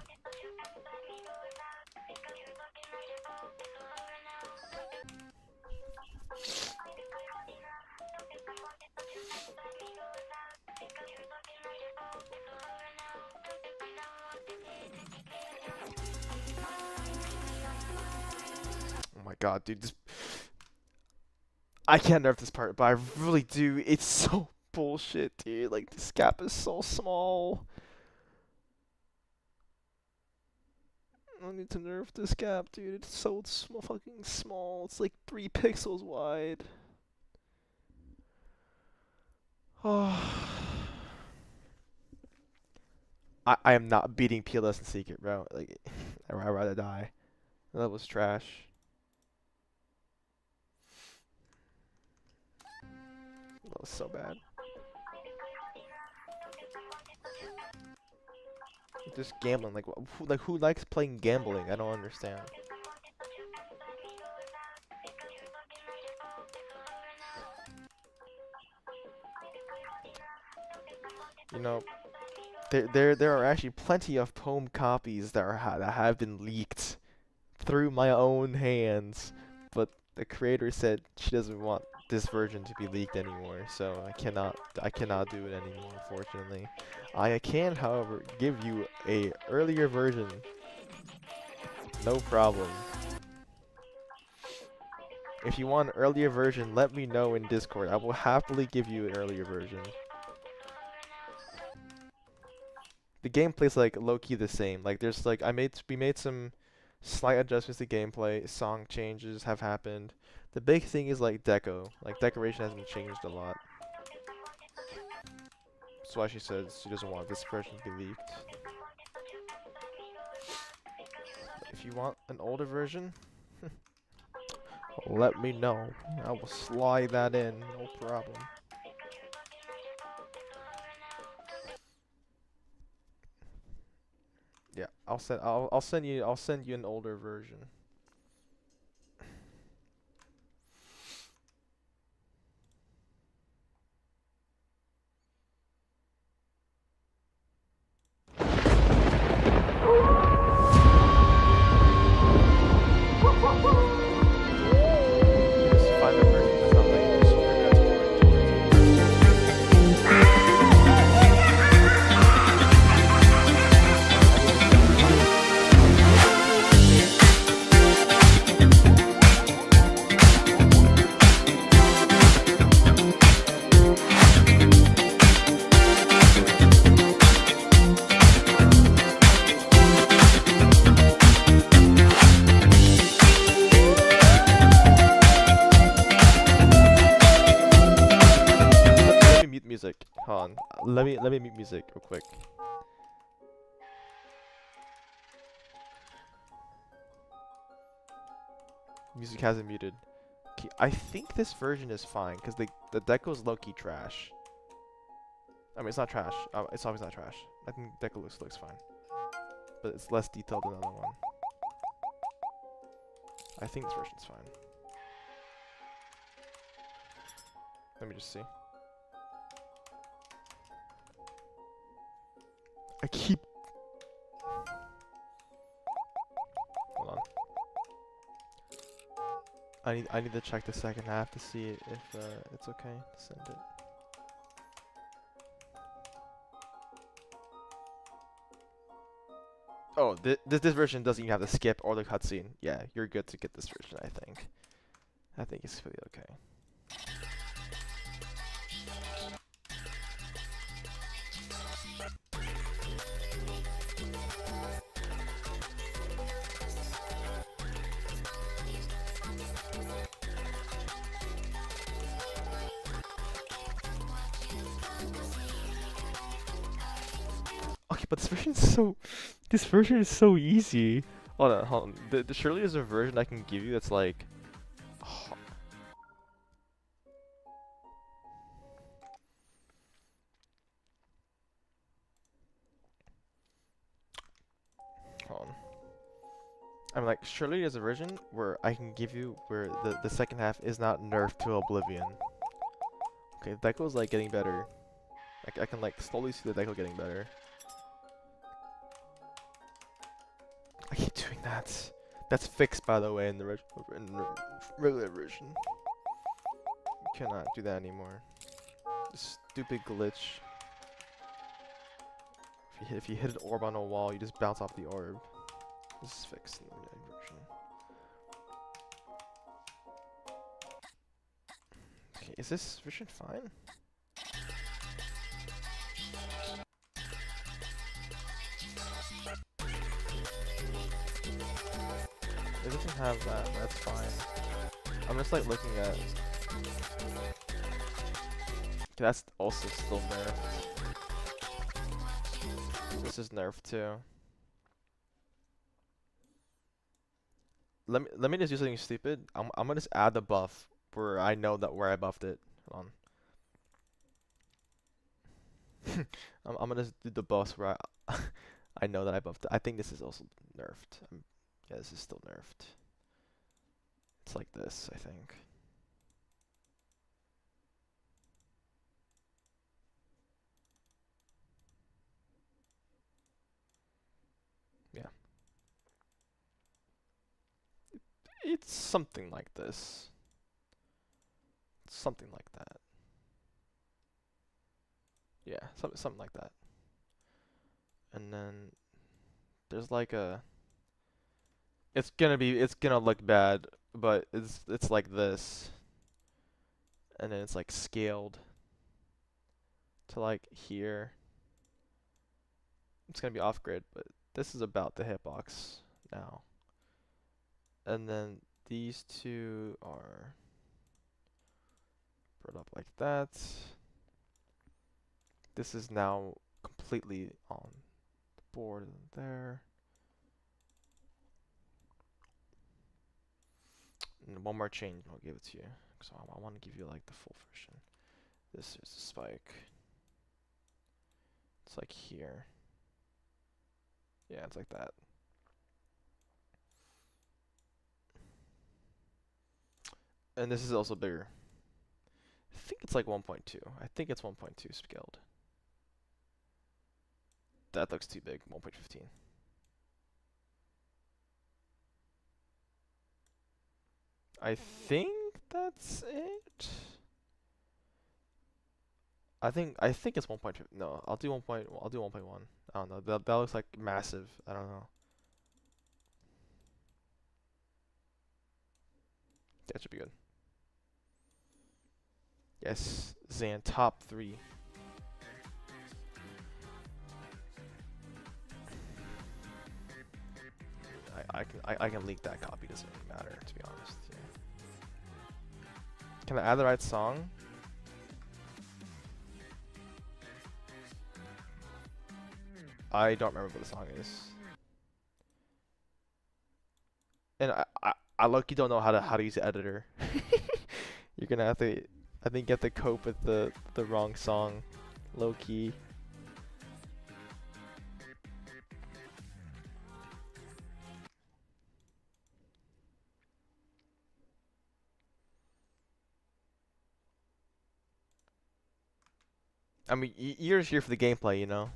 [SPEAKER 1] Oh my god, dude, this I can't nerf this part, but I really do. It's so bullshit, dude. Like this gap is so small. I need to nerf this gap, dude. It's so small, fucking small. It's like 3 pixels wide. Oh. I am not beating PLS in Secret, bro. Like, I'd rather die. That was trash. That was so bad. Just gambling, like who likes playing gambling? I don't understand. You know, there are actually plenty of Poem copies that have been leaked through my own hands, but the creator said she doesn't want this version to be leaked anymore, so I cannot do it anymore, unfortunately. I can, however, give you a earlier version. No problem. If you want an earlier version, let me know in Discord. I will happily give you an earlier version. The gameplay's like low-key the same. Like there's like we made some slight adjustments to gameplay. Song changes have happened. The big thing is like deco. Like decoration has been changed a lot. That's why she says she doesn't want this version to be leaked. If you want an older version, let me know. I will slide that in, no problem. Yeah, I'll send you an older version. on. Let me mute music real quick. Music hasn't muted. Okay, I think this version is fine because the deco's low-key trash. I mean, it's not trash. It's always not trash. I think deco looks fine, but it's less detailed than the other one. I think this version's fine. Let me just see. I keep. Hold on. I need to check the second half to see if it's okay to send it. Oh, this version doesn't even have the skip or the cutscene. Yeah, you're good to get this version, I think. I think it's really okay. Okay, but this version is so easy. Hold on. Surely there's a version I can give you that's like. Hold on. I'm like, surely there's a version where I can give you where the second half is not nerfed to oblivion. Okay, the deco's like getting better. I can like slowly see the deco getting better. I keep doing that. That's fixed, by the way, in the regular version. You cannot do that anymore. This stupid glitch. If you hit an orb on a wall, you just bounce off the orb. This is fixed in the regular version. Okay, is this version fine? It doesn't have that, that's fine. I'm just like looking at... Okay, that's also still nerfed. This is nerfed too. Let me just do something stupid. I'm gonna just add the buff where I know that where I buffed it. Hold on. I'm gonna do the buffs where I know that I buffed it. I think this is also nerfed. Yeah, this is still nerfed. It's like this, I think. Yeah. It's something like this. Something like that. Yeah, something like that. And then there's like a... It's gonna look bad, but it's like this. And then it's like scaled to like here. It's gonna be off grid, but this is about the hitbox now. And then these two are brought up like that. This is now completely on the board there. And one more change, I'll give it to you. So I want to give you like the full version. This is the spike. It's like here. Yeah, it's like that. And this is also bigger. I think it's like 1.2. I think it's 1.2 scaled. That looks too big. 1.15. I think that's it. I think it's 1.2. No, I'll do 1. I'll do 1.1. I don't know. That looks like massive. I don't know. That should be good. Yes, Zan top 3. I can leak that copy. Doesn't really matter, to be honest. Yeah. Can I add the right song? I don't remember what the song is. And I lucky don't know how to use the editor. You're gonna have to, I think you have to cope with the wrong song, low key. I mean, you're just here for the gameplay, you know.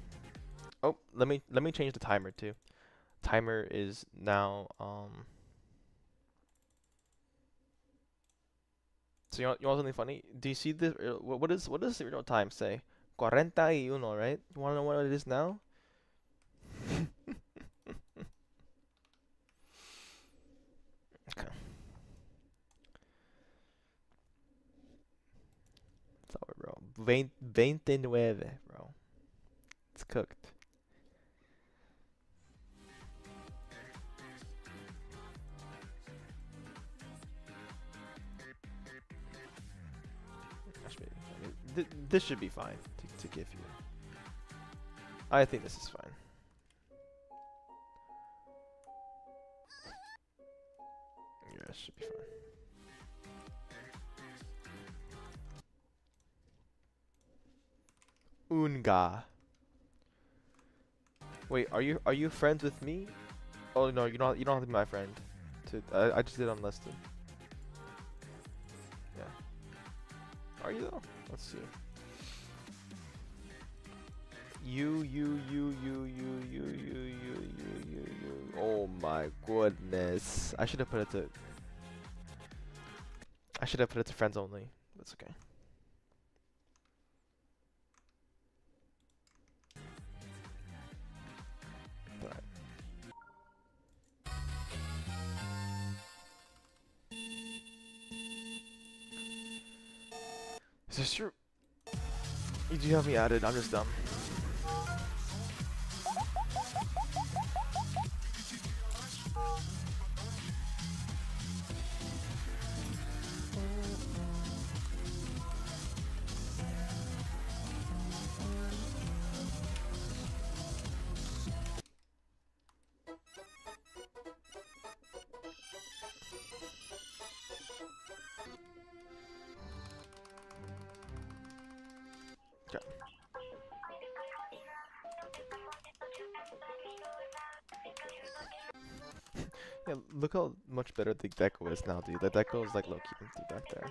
[SPEAKER 1] Oh, let me change the timer too. Timer is now So you want something funny? Do you see this? What does the original time say? 41, right? You want to know what it is now? Okay. It's over, bro. 29, bro. It's cooked. This should be fine to give you. I think this is fine. Yeah, it should be fine. Unga. Wait, are you friends with me? Oh no, you don't have to be my friend. I just did unlisted. Yeah. Are you though? Let's see. You. Oh my goodness. I should have put it to friends only. That's okay. Alright. Is this true? You do have me added, I'm just dumb. Okay. Yeah, look how much better the deco is now, dude. The deco is like low-key empty back there.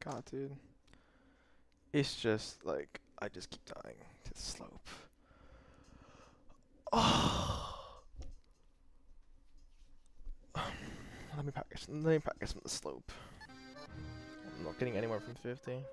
[SPEAKER 1] God, dude. It's just like I just keep dying to the slope. Oh. Let me practice. Let me practice on the slope. I'm not getting anywhere from 50.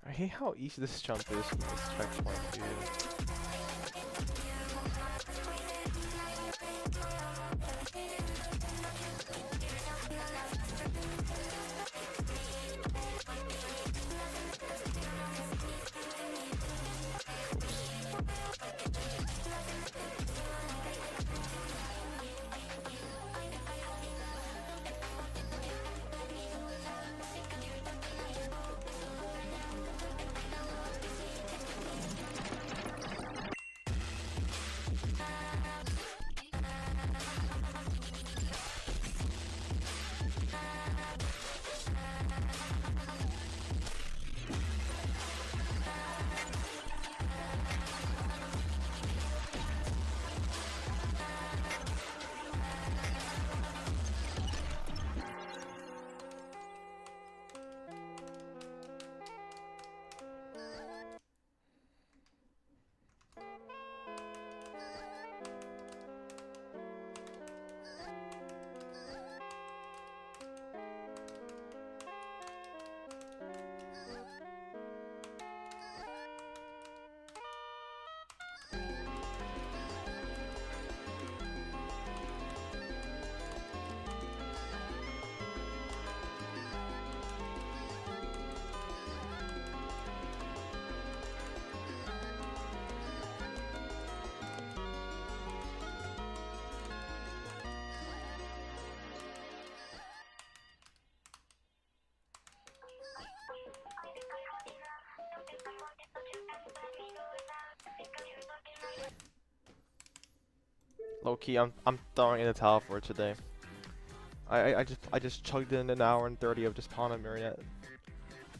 [SPEAKER 1] I hate how easy this jump is from this checkpoint, dude. Low key, I'm throwing in the towel for today. I just chugged in an hour and 30 of just pawn and Marionette.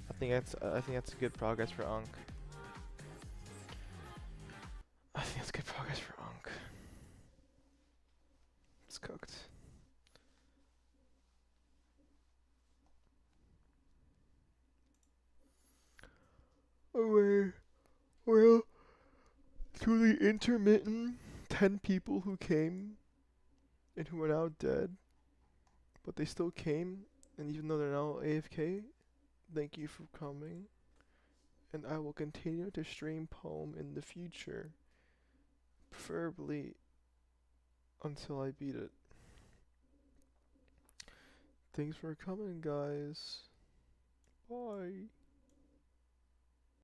[SPEAKER 1] I think that's good progress for Unk. I think that's good progress for Unk. It's cooked. Oh, well, to the intermittent 10 people who came and who are now dead, but they still came, and even though they're now AFK, thank you for coming, and I will continue to stream Poem in the future, preferably until I beat it. Thanks for coming, guys. Bye.